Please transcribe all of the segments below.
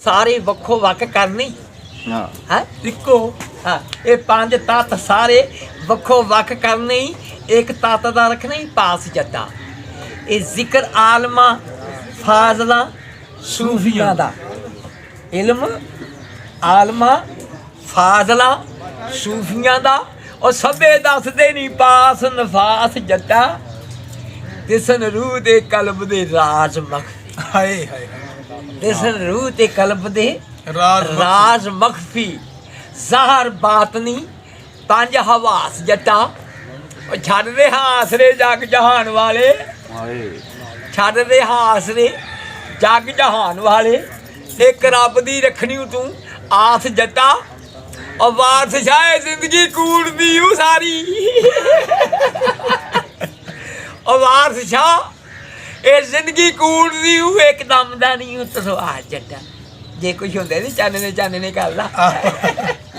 सारे वक्खो वक् करनी हाँ है इको। हाँ ये 5 तत्त सारे वक्खो वक् करने एक तत्त दा रखना ही पास जट्टा। ये जिक्र आलमा फाजला सूफियां दा इल्म आलमा फाजला सूफियां दा और सबे दसदे नहीं पास नफास जट्टा दिसन रूह दे कल्ब दे राज मखफी। हाय हाय दिसन रूह दे कल्ब दे राज राज मखफी ज़हर बातनी 5 हवास जट्टा और छड़ दे हासरे जग जहान वाले हाय छड़ दे हासरे जग जहान वाले एक रब दी रखनी तू आस जट्टा और वारस शाह जिंदगी कूड़ दी हूँ सारी और वारस शाह ये जिंदगी कूड़ दी हूँ एकदम दा नहीं हूँ तो आ जट्टा जे कुछ होंदे नहीं चानने कर ला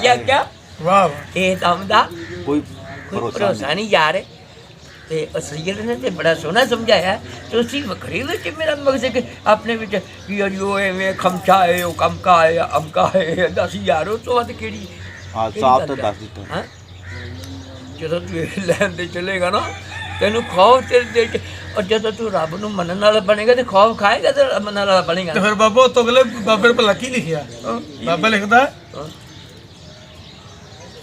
या क्या वाह वाह ये दम दा कोई कोई भरोसा नहीं यार। ते असलीयत ने ते बड़ा सोहना समझाया तो उसी वखरी विच मेरा मकसद कि अपने विच कि यो एवें खमचा है ओ कमका है अमका है दस यार उस तो वध केड़ी हाँ साफ तो दस दिता हाँ ਜਦੋਂ ਤੂੰ ਇਹ ਲੈਣ ਤੇ ਚਲੇਗਾ ਨਾ ਤੈਨੂੰ ਖੌਫ ਤੇਰੇ ਦਿਲ 'ਚ और ਜਦੋਂ ਤੂੰ ਰੱਬ ਨੂੰ ਮੰਨਣ ਵਾਲਾ ਬਣੇਗਾ ਤੇ ਖੌਫ ਖਾਏਗਾ ਤੇ ਮੰਨਣ ਵਾਲਾ ਬਣੇਗਾ ਤੇ ਫਿਰ ਬਾਬਾ ਤੋਂ ਅਗਲੇ ਬਾਬੇ ਨੇ ਭਲਾ ਕੀ ਲਿਖਿਆ ਬਾਬਾ ਲਿਖਦਾ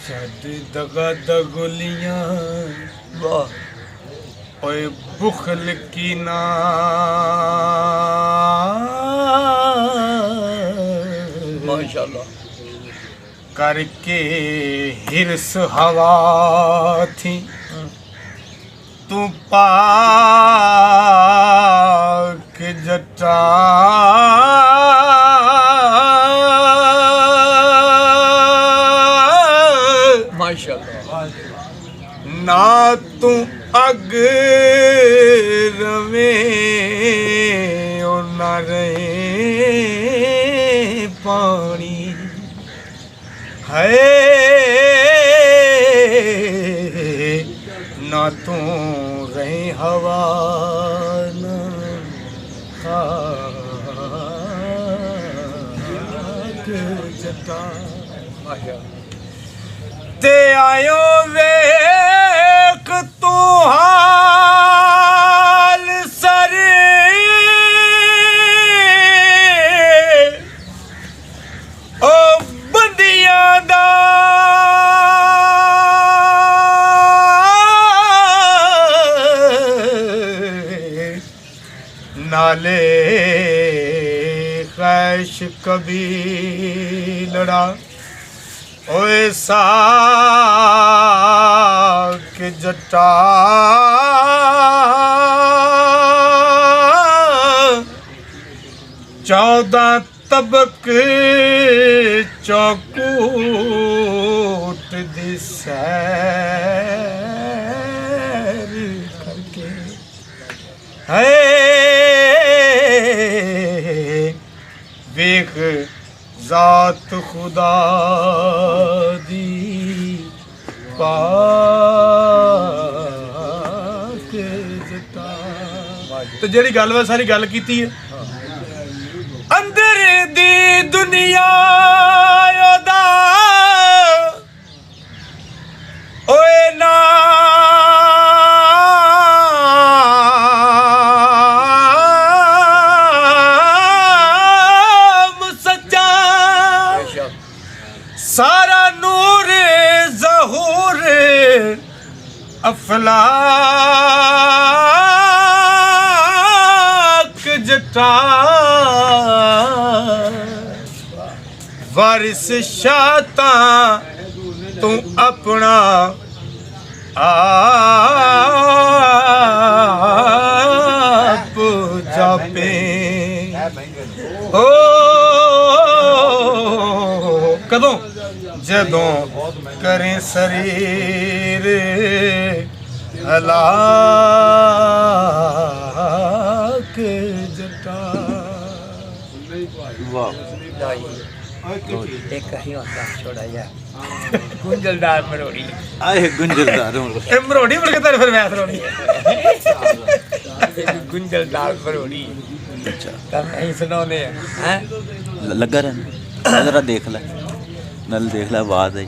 ਛੱਡ ਦਗਾ ਦਗਲੀਆਂ ਵਾਹ ओए बुखल की ना माशाल्लाह करके हिरस हवा थी तू पाक जटा माशाल्लाह ना तू अग रवे ओ ना रहे पानी है ना तू रहे हवा ना खाक जटा ते आयो वेख तू हाल सर ओ बंदियां दा नाले खैश कभी लड़ा ओए साक जटा 14 तबक चौकूट दी सैर करके है वेख जात खुदा दी पाक जटा तो जेड़ी गल वा सारी गल कीती है अंदर दी दुनिया ओदा ओए नाम सच्चा सारा नूर ज़हूर अफलाक जटा वारिस शाता तू अपना आप जापे हो कदों जदों करें शरीर हलाक जटा वाह एक ही होता छोड़ा जा गुंजलदार मरोड़ी आए गुंजलदार ए मरोड़ी बोल के तेरे फिर मैं मरोड़ी गुंजलदार मरोड़ी अच्छा तब नहीं सुनाने हैं ਲੱਗਾ ਰਹਿਣਾ ਜਰਾ ਦੇਖ ਲੈ ਨਾਲ ਦੇਖ ਲੈ ਆਵਾਜ਼ ਆਈ